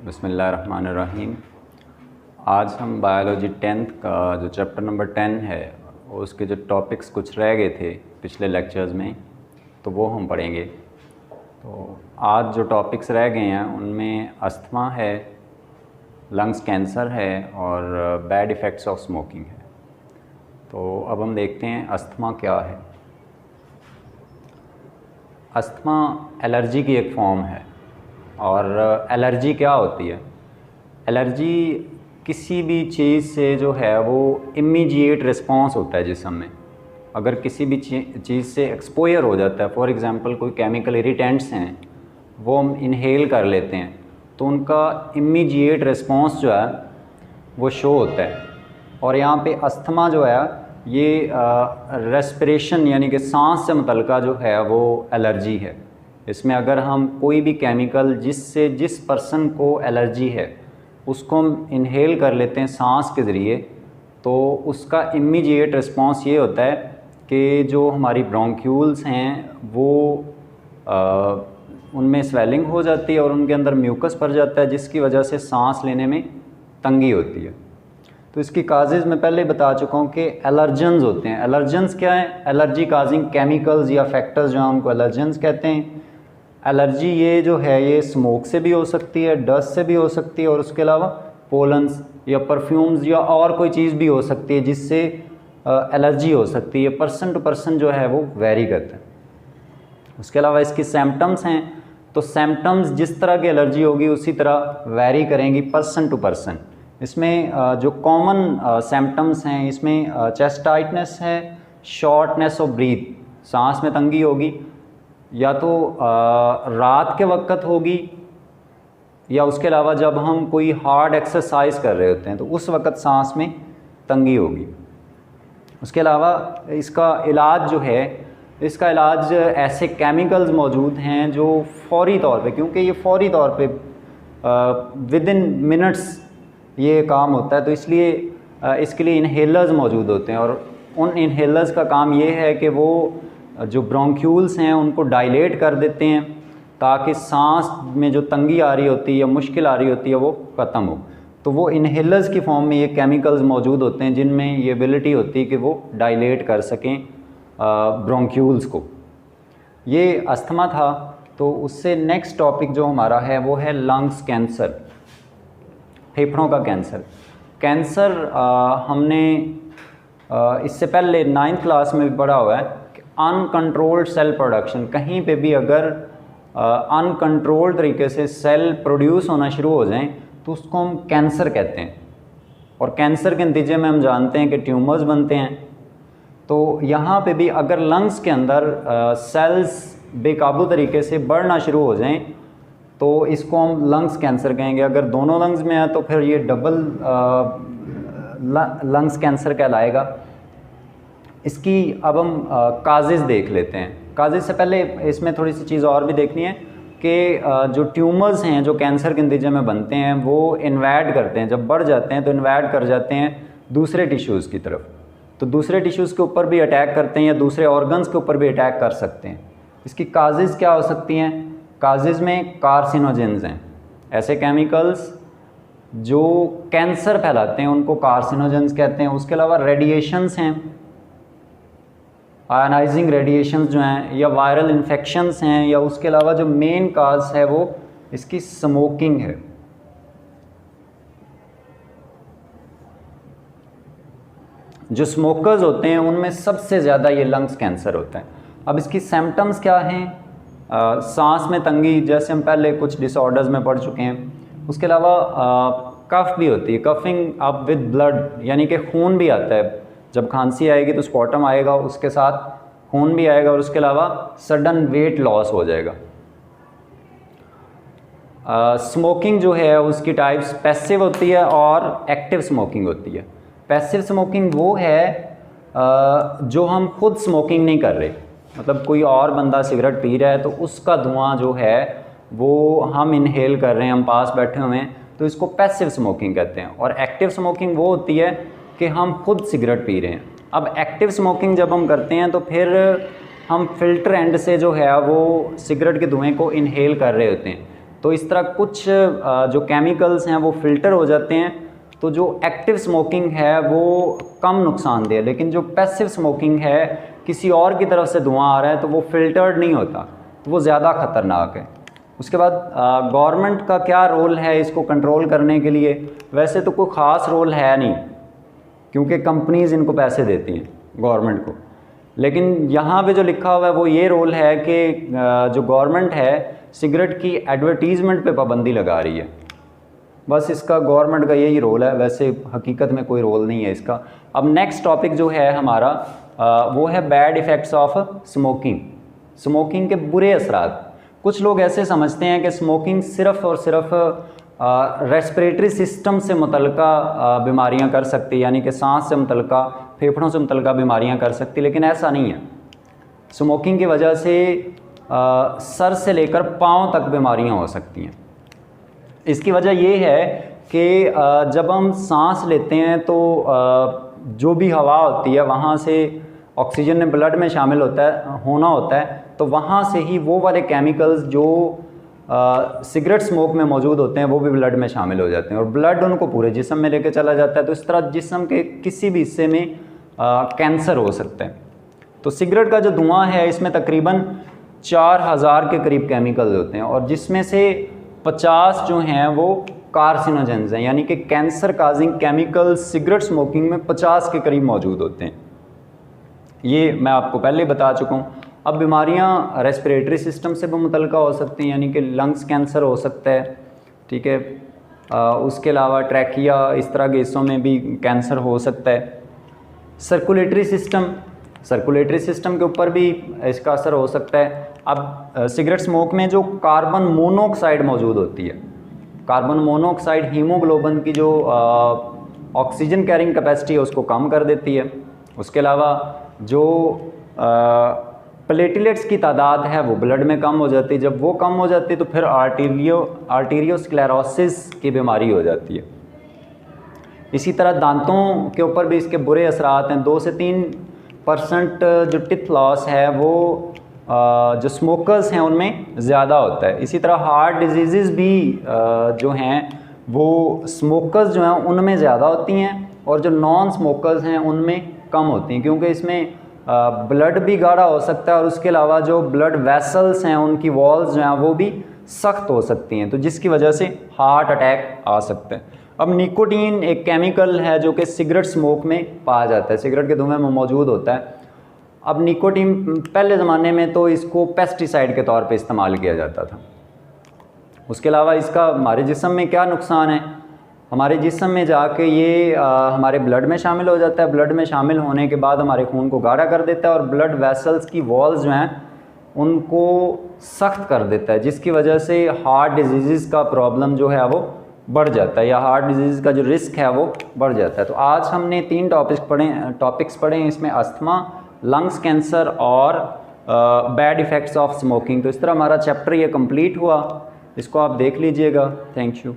बिस्मिल्लाहिर्रहमानिर्रहीम। आज हम बायोलॉजी 10th का जो चैप्टर नंबर 10 है उसके जो टॉपिक्स कुछ रह गए थे पिछले लेक्चर्स में, तो वो हम पढ़ेंगे। तो आज जो टॉपिक्स रह गए हैं उनमें अस्थमा है, लंग्स कैंसर है और बैड इफ़ेक्ट्स ऑफ स्मोकिंग है। तो अब हम देखते हैं अस्थमा क्या है। अस्थमा एलर्जी की एक फॉर्म है। और एलर्जी क्या होती है? एलर्जी किसी भी चीज़ से जो है वो इमीडिएट रिस्पॉन्स होता है जिस्म में। अगर किसी भी चीज़ से एक्सपोजर हो जाता है, फॉर एग्ज़ाम्पल कोई केमिकल इरिटेंट्स हैं वो हम इनहेल कर लेते हैं, तो उनका इमीडिएट रिस्पॉन्स जो है वो शो होता है। और यहाँ पे अस्थमा जो है ये रेस्पिरेशन यानी कि सांस से मुतल्लिका जो है वो एलर्जी है। इसमें अगर हम कोई भी केमिकल जिस पर्सन को एलर्जी है उसको हम इनहेल कर लेते हैं सांस के ज़रिए, तो उसका इमीडिएट रिस्पॉन्स ये होता है कि जो हमारी ब्रोंक्यूल्स हैं वो उनमें स्वेलिंग हो जाती है और उनके अंदर म्यूकस भर जाता है, जिसकी वजह से सांस लेने में तंगी होती है। तो इसकी काजेज़ मैं पहले बता चुका हूँ कि एलर्जेंस होते हैं। एलर्जेंस क्या है? एलर्जी काजिंग केमिकल्स या फैक्टर्स जो हैं उनको एलर्जेंस कहते हैं। एलर्जी ये जो है ये स्मोक से भी हो सकती है, डस्ट से भी हो सकती है, और उसके अलावा पोलन्स या परफ्यूम्स या और कोई चीज़ भी हो सकती है जिससे एलर्जी हो सकती है। पर्सन टू पर्सन जो है वो वेरी करता है। उसके अलावा इसकी सिम्टम्स हैं, तो सिम्टम्स जिस तरह की एलर्जी होगी उसी तरह वेरी करेंगी पर्सन टू पर्सन। इसमें जो कॉमन सिम्टम्स हैं इसमें चेस्ट टाइटनेस है, शॉर्टनेस ऑफ ब्रीथ, सांस में तंगी होगी, या तो रात के वक्त होगी या उसके अलावा जब हम कोई हार्ड एक्सरसाइज कर रहे होते हैं तो उस वक्त सांस में तंगी होगी। उसके अलावा इसका इलाज जो है, इसका इलाज ऐसे केमिकल्स मौजूद हैं जो फौरी तौर पे, क्योंकि ये फौरी तौर पे विद इन मिनट्स ये काम होता है, तो इसलिए इसके लिए इनहेलर्स मौजूद होते हैं। और उन इनहेलर्स का काम ये है कि वो जो ब्रोंक्यूल्स हैं उनको डायलेट कर देते हैं ताकि सांस में जो तंगी आ रही होती है या मुश्किल आ रही होती है वो ख़त्म हो। तो वो इनहेलर्स की फॉर्म में ये केमिकल्स मौजूद होते हैं जिनमें ये एबिलिटी होती है कि वो डायलेट कर सकें ब्रोंक्यूल्स को। ये अस्थमा था। तो उससे नेक्स्ट टॉपिक जो हमारा है वो है लंग्स कैंसर, फेफड़ों का कैंसर। कैंसर हमने इससे पहले 9th क्लास में भी पढ़ा हुआ है। अनकंट्रोल्ड सेल प्रोडक्शन, कहीं पे भी अगर अनकंट्रोल्ड तरीके से सेल प्रोड्यूस होना शुरू हो जाएं तो उसको हम कैंसर कहते हैं। और कैंसर के नतीजे में हम जानते हैं कि ट्यूमर्स बनते हैं। तो यहाँ पे भी अगर लंग्स के अंदर सेल्स बेकाबू तरीके से बढ़ना शुरू हो जाएं तो इसको हम लंग्स कैंसर कहेंगे। अगर दोनों लंग्स में है तो फिर ये डबल लंग्स कैंसर कहलाएगा। इसकी अब हम काजेज़ देख लेते हैं। काजेज़ से पहले इसमें थोड़ी सी चीज़ और भी देखनी है कि जो ट्यूमर्स हैं जो कैंसर के नतीजे में बनते हैं वो इन्वेड करते हैं, जब बढ़ जाते हैं तो इन्वेड कर जाते हैं दूसरे टिश्यूज़ की तरफ। तो दूसरे टिश्यूज़ के ऊपर भी अटैक करते हैं या दूसरे ऑर्गन्स के ऊपर भी अटैक कर सकते हैं। इसकी काजेज़ क्या हो सकती हैं? काजेज़ में कार्सिनोजेंस हैं, ऐसे केमिकल्स जो कैंसर फैलाते हैं उनको कार्सिनोजेंस कहते हैं। उसके अलावा रेडिएशंस हैं, आयनाइजिंग रेडिएशंस जो हैं, या वायरल इन्फेक्शंस हैं, या उसके अलावा जो मेन काज है वो इसकी स्मोकिंग है। जो स्मोकर्स होते हैं उनमें सबसे ज़्यादा ये लंग्स कैंसर होता है। अब इसकी सिम्टम्स क्या हैं? सांस में तंगी, जैसे हम पहले कुछ डिसऑर्डर्स में पढ़ चुके हैं। उसके अलावा कफ भी होती है, कफिंग अप विद ब्लड, यानी कि खून भी आता है। जब खांसी आएगी तो स्पॉटम आएगा, उसके साथ खून भी आएगा, और उसके अलावा सडन वेट लॉस हो जाएगा। स्मोकिंग जो है उसकी टाइप्स पैसिव होती है और एक्टिव स्मोकिंग होती है। पैसिव स्मोकिंग वो है जो हम खुद स्मोकिंग नहीं कर रहे, मतलब कोई और बंदा सिगरेट पी रहा है तो उसका धुआं जो है वो हम इनहेल कर रहे हैं, हम पास बैठे हुए हैं, तो इसको पैसिव स्मोकिंग कहते हैं। और एक्टिव स्मोकिंग वो होती है कि हम खुद सिगरेट पी रहे हैं। अब एक्टिव स्मोकिंग जब हम करते हैं तो फिर हम फिल्टर एंड से जो है वो सिगरेट के धुएं को इनहेल कर रहे होते हैं। तो इस तरह कुछ जो केमिकल्स हैं वो फिल्टर हो जाते हैं, तो जो एक्टिव स्मोकिंग है वो कम नुकसानदेह है, लेकिन जो पैसिव स्मोकिंग है किसी और की तरफ से धुआं आ रहा है तो वो फिल्टर्ड नहीं होता, तो वो ज़्यादा ख़तरनाक है। उसके बाद गवर्नमेंट का क्या रोल है इसको कंट्रोल करने के लिए? वैसे तो कोई ख़ास रोल है नहीं, क्योंकि कंपनीज़ इनको पैसे देती हैं गवर्नमेंट को, लेकिन यहाँ पे जो लिखा हुआ है वो ये रोल है कि जो गवर्नमेंट है सिगरेट की एडवर्टीज़मेंट पे पाबंदी लगा रही है। बस इसका गवर्नमेंट का यही रोल है, वैसे हकीकत में कोई रोल नहीं है इसका। अब नेक्स्ट टॉपिक जो है हमारा वो है bad effects of smoking. Smoking के बुरे असरात। कुछ लोग ऐसे समझते हैं कि स्मोकिंग सिर्फ़ और सिर्फ रेस्पिरेटरी सिस्टम से मुतल्लिका बीमारियां कर सकती है, यानी कि सांस से मुतल्लिका, फेफड़ों से मुतल्लिका बीमारियां कर सकती, लेकिन ऐसा नहीं है। स्मोकिंग की वजह से सर से लेकर पाँव तक बीमारियां हो सकती हैं। इसकी वजह ये है कि जब हम सांस लेते हैं तो जो भी हवा होती है वहाँ से ऑक्सीजन में ब्लड में शामिल होना होता है, तो वहाँ से ही वो वाले केमिकल्स जो सिगरेट स्मोक में मौजूद होते हैं वो भी ब्लड में शामिल हो जाते हैं और ब्लड उनको पूरे जिस्म में लेके चला जाता है। तो इस तरह जिस्म के किसी भी हिस्से में कैंसर हो सकता है। तो सिगरेट का जो धुआं है इसमें तकरीबन 4000 के करीब केमिकल्स होते हैं और जिसमें से 50 जो हैं वो कार्सिनोजेंस हैं, यानी कि cancer causing chemicals cigarette smoking में 50 के करीब मौजूद होते हैं। ये मैं आपको पहले बता चुका हूँ। अब बीमारियाँ रेस्पिरेटरी सिस्टम से भी मुतल्लिका हो सकती हैं, यानी कि लंग्स कैंसर हो सकता है, ठीक है। उसके अलावा ट्रैकिया, इस तरह के हिस्सों में भी कैंसर हो सकता है। सर्कुलेटरी सिस्टम के ऊपर भी इसका असर हो सकता है। अब सिगरेट स्मोक में जो कार्बन मोनोऑक्साइड मौजूद होती है, कार्बन मोनोऑक्साइड हीमोग्लोबिन की जो ऑक्सीजन कैरिंग कैपेसिटी है उसको कम कर देती है। उसके अलावा जो प्लेटलेट्स की तादाद है वो ब्लड में कम हो जाती है। जब वो कम हो जाती है तो फिर आर्टीरियोस्क्लेरोसिस की बीमारी हो जाती है। इसी तरह दांतों के ऊपर भी इसके बुरे असरात हैं। 2 से 3% जो टिथ लॉस है वो जो स्मोकर्स हैं उनमें ज़्यादा होता है। इसी तरह हार्ट डिजीज़ भी जो हैं वो स्मोकर्स जो हैं उनमें ज़्यादा होती हैं और जो नॉन स्मोकर्स हैं उनमें कम होती हैं, क्योंकि इसमें ब्लड भी गाढ़ा हो सकता है और उसके अलावा जो ब्लड वेसल्स हैं उनकी वॉल्स जो हैं वो भी सख्त हो सकती हैं, तो जिसकी वजह से हार्ट अटैक आ सकता है। अब निकोटीन एक केमिकल है जो कि सिगरेट स्मोक में पाया जाता है, सिगरेट के धुएं में मौजूद होता है। अब निकोटीन पहले ज़माने में तो इसको पेस्टिसाइड के तौर पे इस्तेमाल किया जाता था। उसके अलावा इसका हमारे जिस्म में क्या नुकसान है? हमारे जिस्म में जाके ये हमारे ब्लड में शामिल हो जाता है। ब्लड में शामिल होने के बाद हमारे खून को गाढ़ा कर देता है और ब्लड वेसल्स की वॉल्स जो हैं उनको सख्त कर देता है, जिसकी वजह से हार्ट डिजीज़ का प्रॉब्लम जो है वो बढ़ जाता है, या हार्ट डिजीज़ का जो रिस्क है वो बढ़ जाता है। तो आज हमने 3 टॉपिक्स पढ़े हैं, इसमें अस्थमा, लंग्स कैंसर और बैड इफ़ेक्ट्स ऑफ स्मोकिंग। तो इस तरह हमारा चैप्टर ये कंप्लीट हुआ, इसको आप देख लीजिएगा। Thank you.